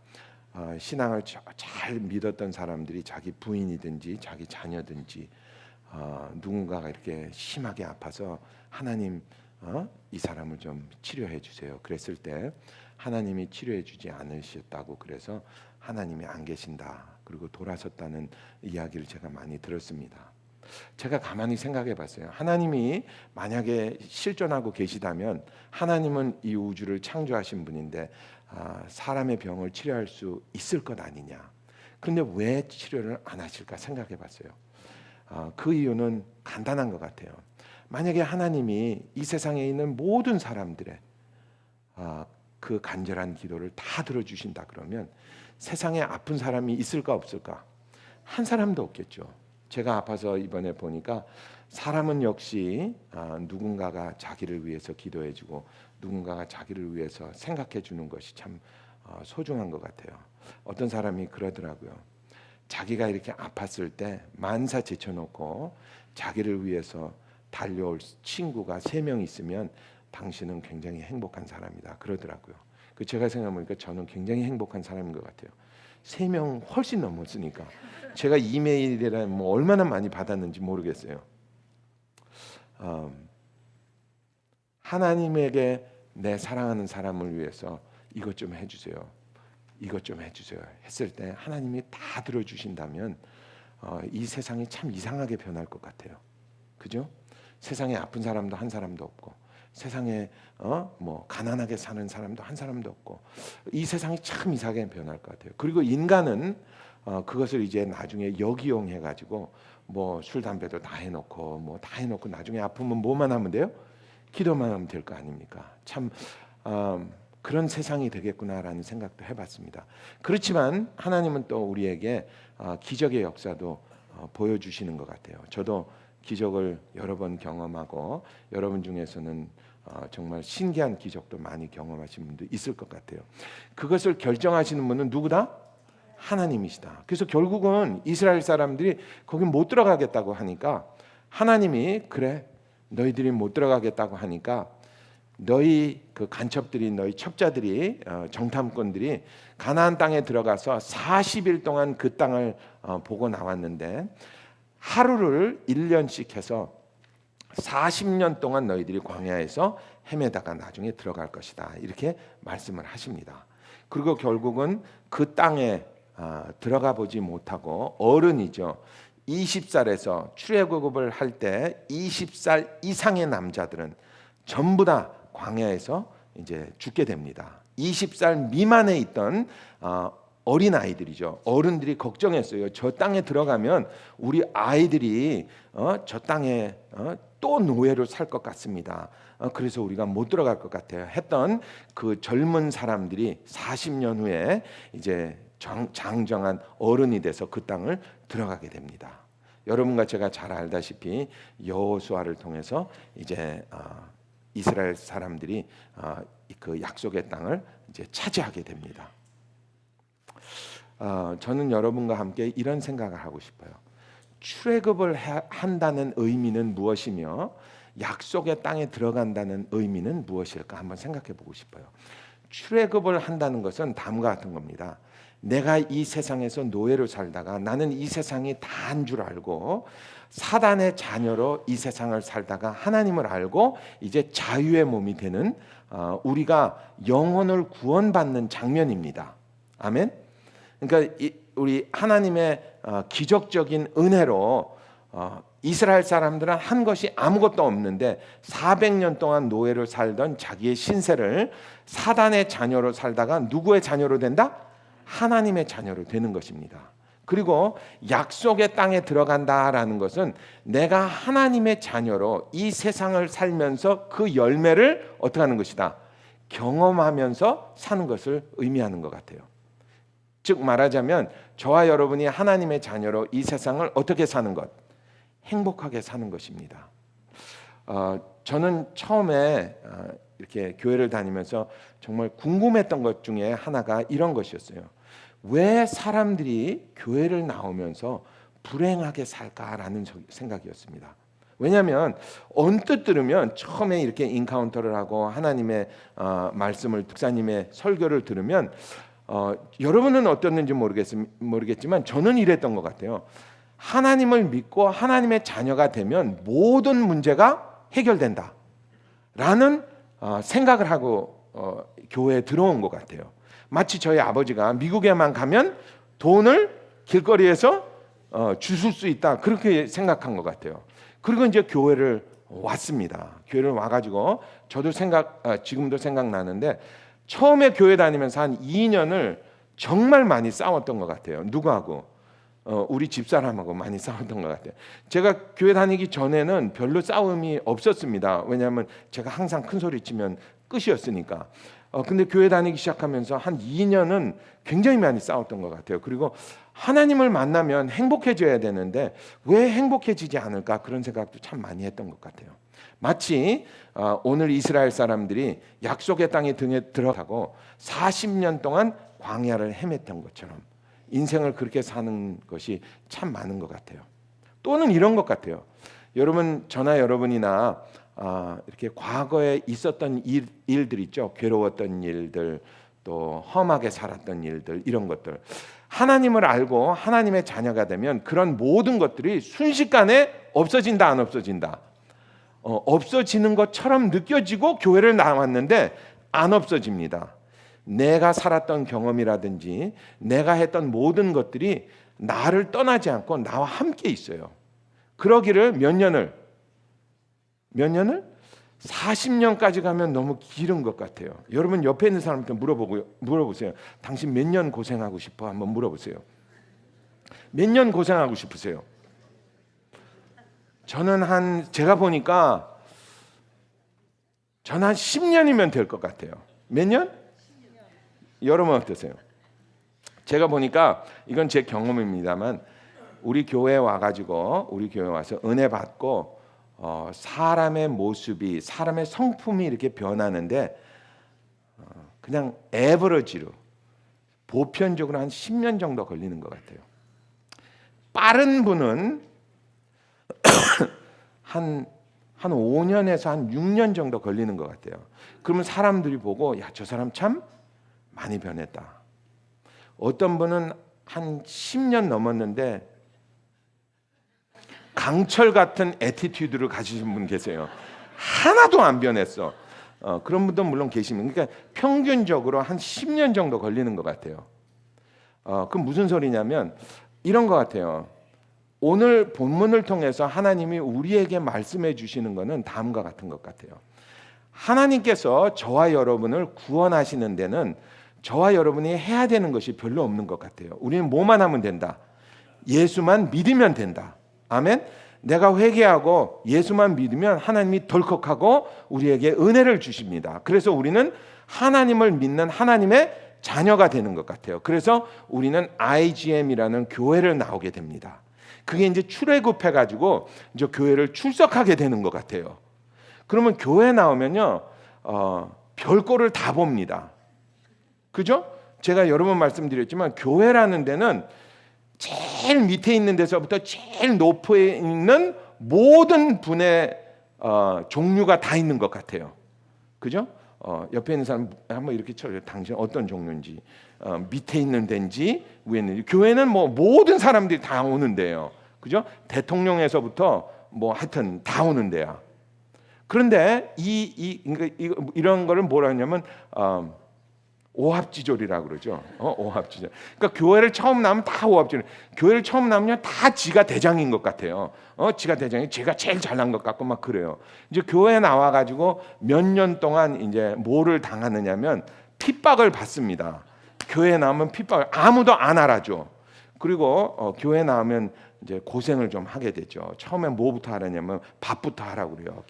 신앙을 잘 믿었던 사람들이 자기 부인이든지 자기 자녀든지 누군가가 이렇게 심하게 아파서 하나님 이 사람을 좀 치료해 주세요. 그랬을 때 하나님이 치료해 주지 않으셨다고 그래서 하나님이 안 계신다. 그리고 돌아섰다는 이야기를 제가 많이 들었습니다. 제가 가만히 생각해 봤어요. 하나님이 만약에 실존하고 계시다면 하나님은 이 우주를 창조하신 분인데 사람의 병을 치료할 수 있을 것 아니냐. 그런데 왜 치료를 안 하실까 생각해 봤어요. 그 이유는 간단한 것 같아요. 만약에 하나님이 이 세상에 있는 모든 사람들의 그 간절한 기도를 다 들어주신다 그러면 세상에 아픈 사람이 있을까 없을까? 한 사람도 없겠죠. 제가 아파서 이번에 보니까 사람은 역시 누군가가 자기를 위해서 기도해주고 누군가가 자기를 위해서 생각해주는 것이 참 소중한 것 같아요. 어떤 사람이 그러더라고요. 자기가 이렇게 아팠을 때 만사 제쳐놓고 자기를 위해서 달려올 친구가 3명 있으면 당신은 굉장히 행복한 사람이다 그러더라고요. 제가 생각해보니까 저는 굉장히 행복한 사람인 것 같아요. 3명 훨씬 넘었으니까 제가 이메일이라 뭐 얼마나 많이 받았는지 모르겠어요. 하나님에게 내 사랑하는 사람을 위해서 이것 좀 해주세요. 이것 좀 해주세요. 했을 때 하나님이 다 들어주신다면 이 세상이 참 이상하게 변할 것 같아요. 그죠? 세상에 아픈 사람도 한 사람도 없고 세상에 뭐 가난하게 사는 사람도 한 사람도 없고 이 세상이 참 이상하게 변할 것 같아요. 그리고 인간은 그것을 이제 나중에 역이용해 가지고 뭐 술 담배도 다 해놓고 뭐 다 해놓고 나중에 아프면 뭐만 하면 돼요? 기도만 하면 될 거 아닙니까? 참 그런 세상이 되겠구나라는 생각도 해봤습니다. 그렇지만 하나님은 또 우리에게 기적의 역사도 보여주시는 것 같아요. 저도 기적을 여러 번 경험하고 여러분 중에서는 정말 신기한 기적도 많이 경험하신 분도 있을 것 같아요. 그것을 결정하시는 분은 누구다? 하나님이시다. 그래서 결국은 이스라엘 사람들이 거기 못 들어가겠다고 하니까 하나님이 그래 너희들이 못 들어가겠다고 하니까 너희 그 간첩들이 너희 첩자들이 정탐꾼들이 가나안 땅에 들어가서 40일 동안 그 땅을 보고 나왔는데 하루를 1년씩 해서 40년 동안 너희들이 광야에서 헤매다가 나중에 들어갈 것이다. 이렇게 말씀을 하십니다. 그리고 결국은 그 땅에 들어가 보지 못하고 어른이죠. 20살에서 출애굽을 할 때 20살 이상의 남자들은 전부 다 광야에서 이제 죽게 됩니다. 20살 미만에 있던 어린 아이들이죠. 어른들이 걱정했어요. 저 땅에 들어가면 우리 아이들이 저 땅에 또 노예로 살 것 같습니다. 그래서 우리가 못 들어갈 것 같아요. 했던 그 젊은 사람들이 40년 후에 이제 장정한 어른이 돼서 그 땅을 들어가게 됩니다. 여러분과 제가 잘 알다시피 여호수아를 통해서 이제 이스라엘 사람들이 그 약속의 땅을 이제 차지하게 됩니다. 저는 여러분과 함께 이런 생각을 하고 싶어요. 출애굽을 한다는 의미는 무엇이며 약속의 땅에 들어간다는 의미는 무엇일까 한번 생각해 보고 싶어요. 출애굽을 한다는 것은 다음과 같은 겁니다. 내가 이 세상에서 노예로 살다가 나는 이 세상이 다인 줄 알고 사단의 자녀로 이 세상을 살다가 하나님을 알고 이제 자유의 몸이 되는 우리가 영혼을 구원받는 장면입니다. 아멘. 그러니까 우리 하나님의 기적적인 은혜로 이스라엘 사람들은 한 것이 아무것도 없는데 400년 동안 노예로 살던 자기의 신세를 사단의 자녀로 살다가 누구의 자녀로 된다? 하나님의 자녀로 되는 것입니다. 그리고 약속의 땅에 들어간다라는 것은 내가 하나님의 자녀로 이 세상을 살면서 그 열매를 어떻게 하는 것이다? 경험하면서 사는 것을 의미하는 것 같아요. 즉 말하자면 저와 여러분이 하나님의 자녀로 이 세상을 어떻게 사는 것? 행복하게 사는 것입니다. 저는 처음에 이렇게 교회를 다니면서 정말 궁금했던 것 중에 하나가 이런 것이었어요. 왜 사람들이 교회를 나오면서 불행하게 살까라는 생각이었습니다. 왜냐하면 언뜻 들으면 처음에 이렇게 인카운터를 하고 하나님의 말씀을 목사님의 설교를 들으면 여러분은 어땠는지 모르겠지만 저는 이랬던 것 같아요. 하나님을 믿고 하나님의 자녀가 되면 모든 문제가 해결된다 라는 생각을 하고 교회에 들어온 것 같아요. 마치 저희 아버지가 미국에만 가면 돈을 길거리에서 주실 수 있다 그렇게 생각한 것 같아요. 그리고 이제 교회를 왔습니다. 교회를 와가지고 저도 지금도 생각나는데 처음에 교회 다니면서 한 2년을 정말 많이 싸웠던 것 같아요. 누구하고? 우리 집사람하고 많이 싸웠던 것 같아요. 제가 교회 다니기 전에는 별로 싸움이 없었습니다. 왜냐하면 제가 항상 큰 소리 치면 끝이었으니까. 근데 교회 다니기 시작하면서 한 2년은 굉장히 많이 싸웠던 것 같아요. 그리고 하나님을 만나면 행복해져야 되는데 왜 행복해지지 않을까 그런 생각도 참 많이 했던 것 같아요. 마치 오늘 이스라엘 사람들이 약속의 땅에 등에 들어가고 40년 동안 광야를 헤맸던 것처럼 인생을 그렇게 사는 것이 참 많은 것 같아요. 또는 이런 것 같아요. 저나 여러분이나 이렇게 과거에 있었던 일들 있죠. 괴로웠던 일들, 또 험하게 살았던 일들, 이런 것들. 하나님을 알고 하나님의 자녀가 되면 그런 모든 것들이 순식간에 없어진다, 안 없어진다. 없어지는 것처럼 느껴지고 교회를 나왔는데 안 없어집니다. 내가 살았던 경험이라든지 내가 했던 모든 것들이 나를 떠나지 않고 나와 함께 있어요. 그러기를 몇 년을? 40년까지 가면 너무 길은 것 같아요. 여러분 옆에 있는 사람한테 물어보세요. 당신 몇 년 고생하고 싶어? 한번 물어보세요. 몇 년 고생하고 싶으세요? 제가 보니까 저는 한 10년이면 될 것 같아요. 몇 년? 여러분 어떠세요? 제가 보니까 이건 제 경험입니다만 우리 교회에 와서 은혜 받고 사람의 모습이, 사람의 성품이 이렇게 변하는데 그냥 에버러지로 보편적으로 한 10년 정도 걸리는 것 같아요. 빠른 분은 한 5년에서 한 6년 정도 걸리는 것 같아요. 그러면 사람들이 보고 야, 저 사람 참 많이 변했다. 어떤 분은 한 10년 넘었는데 강철 같은 애티튜드를 가지신 분 계세요. 하나도 안 변했어. 그런 분도 물론 계시면, 그러니까 평균적으로 한 10년 정도 걸리는 것 같아요. 그럼 무슨 소리냐면 이런 것 같아요. 오늘 본문을 통해서 하나님이 우리에게 말씀해 주시는 것은 다음과 같은 것 같아요. 하나님께서 저와 여러분을 구원하시는 데는 저와 여러분이 해야 되는 것이 별로 없는 것 같아요. 우리는 뭐만 하면 된다. 예수만 믿으면 된다. 아멘. 내가 회개하고 예수만 믿으면 하나님이 덜컥하고 우리에게 은혜를 주십니다. 그래서 우리는 하나님을 믿는 하나님의 자녀가 되는 것 같아요. 그래서 우리는 IGM이라는 교회를 나오게 됩니다. 그게 이제 출애굽해가지고 이제 교회를 출석하게 되는 것 같아요. 그러면 교회 나오면요, 별꼴을 다 봅니다. 그죠? 제가 여러 번 말씀드렸지만 교회라는 데는 제일 밑에 있는 데서부터 제일 높에 있는 모든 분의 종류가 다 있는 것 같아요. 그죠? 옆에 있는 사람 한번 이렇게 쳐요. 당신 어떤 종류인지, 밑에 있는 데인지 위에 있는 데인지. 교회는 뭐 모든 사람들이 다 오는데요. 그죠? 대통령에서부터 뭐 하여튼 다 오는 데야. 그런데 이런 거를 뭐라 하냐면 오합지졸이라고 그러죠. 오합지졸. 그러니까 교회를 처음 나오면 다 오합지졸. 교회를 처음 나오면 다 지가 대장인 것 같아요. 지가 대장이, 제가 제일 잘난 것 같고 막 그래요. 이제 교회에 나와 가지고 몇 년 동안 이제 뭐를 당하느냐면 핍박을 받습니다. 교회에 나오면 핍박을 아무도 안 알아줘. 그리고 교회 나오면 이제 고생을 좀 하게 되죠. 처음에 뭐부터 하느냐면 밥부터 하라고 그래요.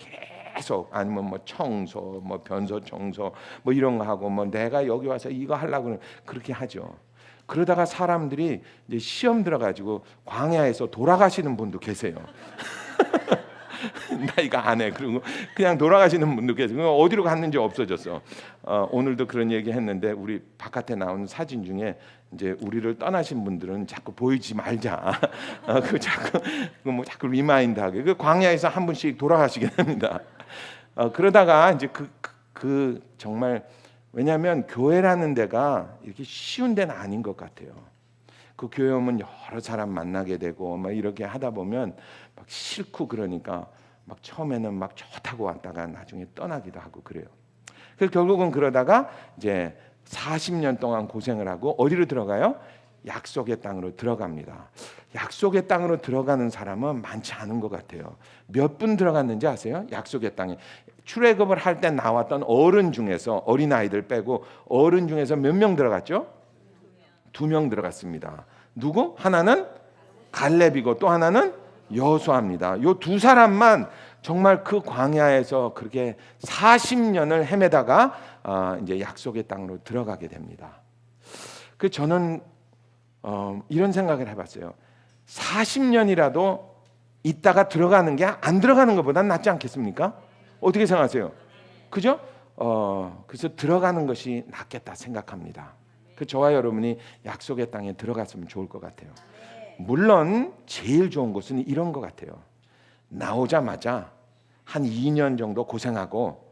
계속. 아니면 뭐 청소, 뭐 변소 청소, 뭐 이런 거 하고, 뭐 내가 여기 와서 이거 하려고 그렇게 하죠. 그러다가 사람들이 이제 시험 들어가지고 광야에서 돌아가시는 분도 계세요. 나 이거 안 해. 그리고 그냥 돌아가시는 분도 계세요. 어디로 갔는지 없어졌어. 오늘도 그런 얘기 했는데 우리 바깥에 나오는 사진 중에 이제 우리를 떠나신 분들은 자꾸 보이지 말자. 그 자꾸 뭐 자꾸 리마인드하게 그 광야에서 한 분씩 돌아가시게 됩니다. 그러다가 이제 그 정말 왜냐하면 교회라는 데가 이렇게 쉬운 데는 아닌 것 같아요. 그 교회 오면 여러 사람 만나게 되고 막 이렇게 하다 보면 막 싫고 그러니까 막 처음에는 막 좋다고 왔다가 나중에 떠나기도 하고 그래요. 그래서 결국은 그러다가 이제 40년 동안 고생을 하고 어디로 들어가요? 약속의 땅으로 들어갑니다. 약속의 땅으로 들어가는 사람은 많지 않은 것 같아요. 몇 분 들어갔는지 아세요? 약속의 땅에 출애굽을 할 때 나왔던 어른 중에서 어린 아이들 빼고 어른 중에서 몇 명 들어갔죠? 2명 들어갔습니다. 누구? 하나는 갈렙이고 또 하나는 여호수아입니다. 요 두 사람만 정말 그 광야에서 그렇게 40년을 헤매다가 이제 약속의 땅으로 들어가게 됩니다. 그 저는 이런 생각을 해봤어요. 40년이라도 있다가 들어가는 게 안 들어가는 것보단 낫지 않겠습니까? 어떻게 생각하세요? 그죠? 그래서 들어가는 것이 낫겠다 생각합니다. 그 저와 여러분이 약속의 땅에 들어갔으면 좋을 것 같아요. 물론 제일 좋은 것은 이런 것 같아요. 나오자마자 한 2년 정도 고생하고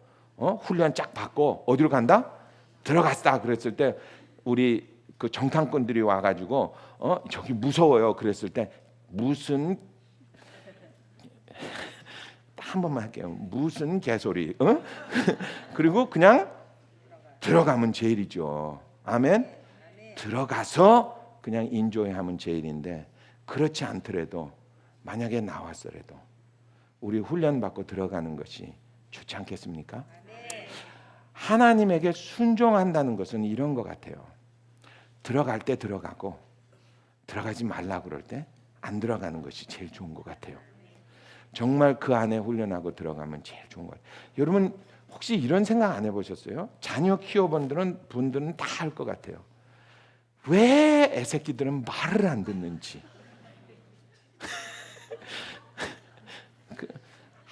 훈련 쫙 받고 어디로 간다? 들어갔다 그랬을 때 우리 그 정탐꾼들이 와가지고 저기 무서워요 그랬을 때 무슨 한 번만 할게요. 무슨 개소리? 그리고 그냥 들어가면 제일이죠. 아멘. 들어가서 그냥 인조하면 제일인데 그렇지 않더라도 만약에 나왔더라도 우리 훈련 받고 들어가는 것이 좋지 않겠습니까? 하나님에게 순종한다는 것은 이런 것 같아요. 들어갈 때 들어가고 들어가지 말라고 그럴 때 안 들어가는 것이 제일 좋은 것 같아요. 정말 그 안에 훈련하고 들어가면 제일 좋은 것 같아요. 여러분 혹시 이런 생각 안 해보셨어요? 자녀 키워본 분들은 다 알 것 같아요. 왜 애새끼들은 말을 안 듣는지.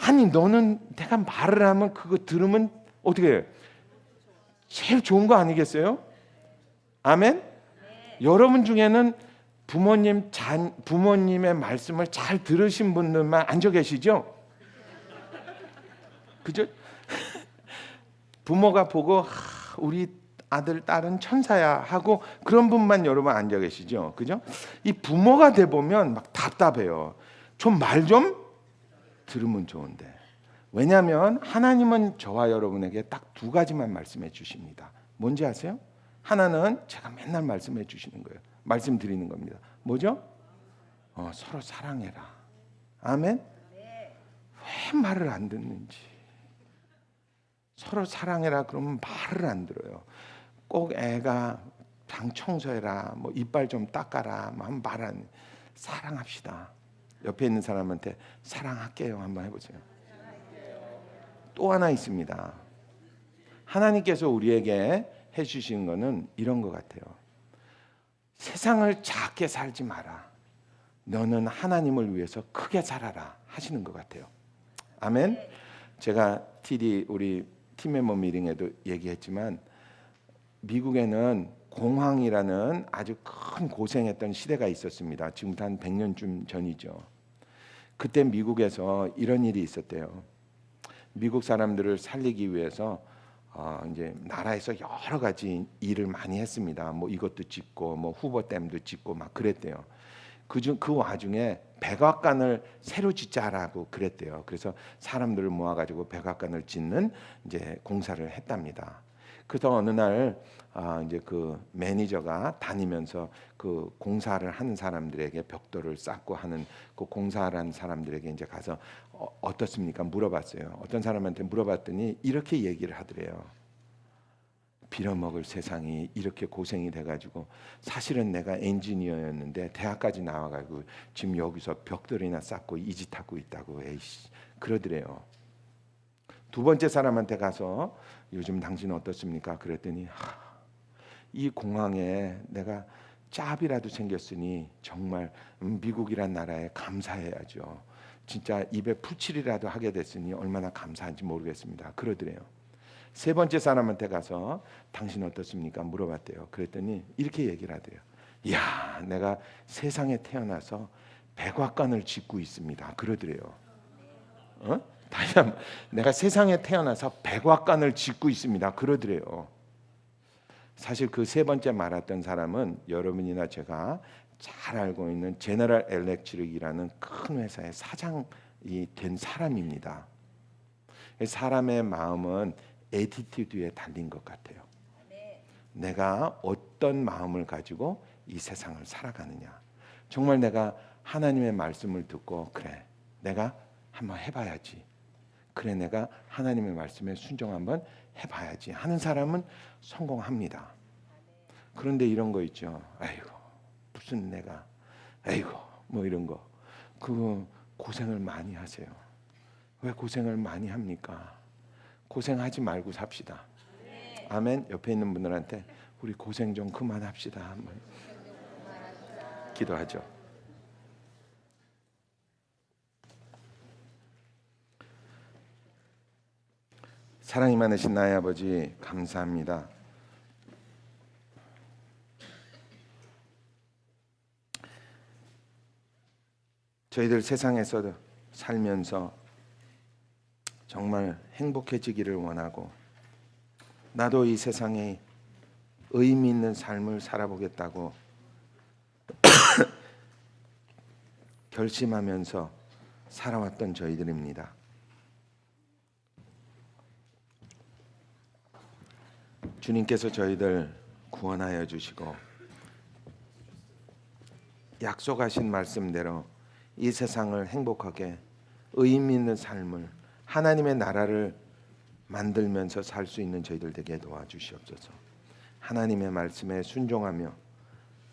아니 너는 내가 말을 하면 그거 들으면 어떻게 해요? 제일 좋은 거 아니겠어요? 아멘? 여러분 중에는 부모님의 말씀을 잘 들으신 분들만 앉아 계시죠? 그죠? 부모가 보고 우리 아들 딸은 천사야 하고 그런 분만 여러분 앉아 계시죠? 그죠? 이 부모가 돼 보면 막 답답해요. 좀 말 좀 들으면 좋은데. 왜냐하면 하나님은 저와 여러분에게 딱 2가지만 말씀해 주십니다. 뭔지 아세요? 하나는 제가 맨날 말씀해 주시는 거예요. 말씀드리는 겁니다. 뭐죠? 서로 사랑해라. 아멘? 왜 말을 안 듣는지. 서로 사랑해라 그러면 말을 안 들어요. 꼭 애가 방 청소해라, 뭐 이빨 좀 닦아라, 뭐 말 안. 사랑합시다. 옆에 있는 사람한테 사랑할게요 한번 해보세요. 또 하나 있습니다. 하나님께서 우리에게 해주신 거는 이런 것 같아요. 세상을 작게 살지 마라. 너는 하나님을 위해서 크게 살아라 하시는 것 같아요. 아멘. 제가 우리 팀멤버 미팅에도 얘기했지만 미국에는 공황이라는 아주 큰 고생했던 시대가 있었습니다. 지금부터 한 100년쯤 전이죠. 그때 미국에서 이런 일이 있었대요. 미국 사람들을 살리기 위해서 이제 나라에서 여러 가지 일을 많이 했습니다. 뭐 이것도 짓고 뭐 후보댐도 짓고 막 그랬대요. 그 와중에 백악관을 새로 짓자라고 그랬대요. 그래서 사람들을 모아가지고 백악관을 짓는 이제 공사를 했답니다. 그래서 어느 날 이제 그 매니저가 다니면서 그 공사를 하는 사람들에게 벽돌을 쌓고 하는 그 공사하는 사람들에게 이제 가서 어떻습니까? 물어봤어요. 어떤 사람한테 물어봤더니 이렇게 얘기를 하더래요. 빌어먹을 세상이 이렇게 고생이 돼가지고 사실은 내가 엔지니어였는데 대학까지 나와가지고 지금 여기서 벽돌이나 쌓고 이 짓 하고 있다고. 에이씨 그러더래요. 2번째 사람한테 가서 요즘 당신 어떻습니까? 그랬더니 이 공항에 내가 짭이라도 생겼으니 정말 미국이란 나라에 감사해야죠. 진짜 입에 풀칠이라도 하게 됐으니 얼마나 감사한지 모르겠습니다. 그러더래요. 세 번째 사람한테 가서 당신 어떻습니까? 물어봤대요. 그랬더니 이렇게 얘기를 하대요. 이야, 내가 세상에 태어나서 백악관을 짓고 있습니다. 그러더래요. 다시 한번, 내가 세상에 태어나서 백악관을 짓고 있습니다. 그러더래요. 사실 그 세 번째 말했던 사람은 여러분이나 제가 잘 알고 있는 제너럴 엘렉트릭이라는 큰 회사의 사장이 된 사람입니다. 사람의 마음은 애티튜드에 달린 것 같아요. 내가 어떤 마음을 가지고 이 세상을 살아가느냐. 정말 내가 하나님의 말씀을 듣고 그래, 내가 한번 해봐야지. 그래, 내가 하나님의 말씀에 순종 한번 해봐야지 하는 사람은 성공합니다. 그런데 이런 거 있죠. 아이고 무슨 내가 아이고 뭐 이런 거, 그 고생을 많이 하세요. 왜 고생을 많이 합니까? 고생하지 말고 삽시다. 아멘. 옆에 있는 분들한테 우리 고생 좀 그만합시다 한번 기도하죠. 사랑이 많으신 나의 아버지, 감사합니다. 저희들 세상에서 살면서 정말 행복해지기를 원하고, 나도 이 세상에 의미 있는 삶을 살아보겠다고 결심하면서 살아왔던 저희들입니다. 주님께서 저희들 구원하여 주시고 약속하신 말씀대로 이 세상을 행복하게 의미 있는 삶을, 하나님의 나라를 만들면서 살 수 있는 저희들 되게 도와주시옵소서. 하나님의 말씀에 순종하며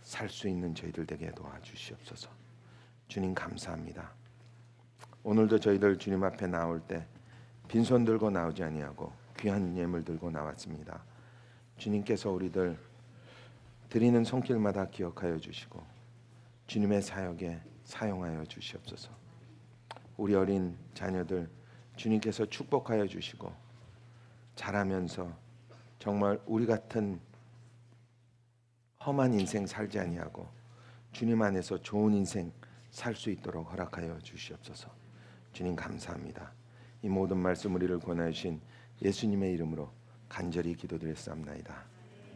살 수 있는 저희들 되게 도와주시옵소서. 주님 감사합니다. 오늘도 저희들 주님 앞에 나올 때 빈손 들고 나오지 아니하고 귀한 예물 들고 나왔습니다. 주님께서 우리들 드리는 손길마다 기억하여 주시고 주님의 사역에 사용하여 주시옵소서. 우리 어린 자녀들 주님께서 축복하여 주시고 자라면서 정말 우리 같은 험한 인생 살지 아니하고 주님 안에서 좋은 인생 살 수 있도록 허락하여 주시옵소서. 주님 감사합니다. 이 모든 말씀 우리를 권하신 예수님의 이름으로 간절히 기도드렸사옵나이다.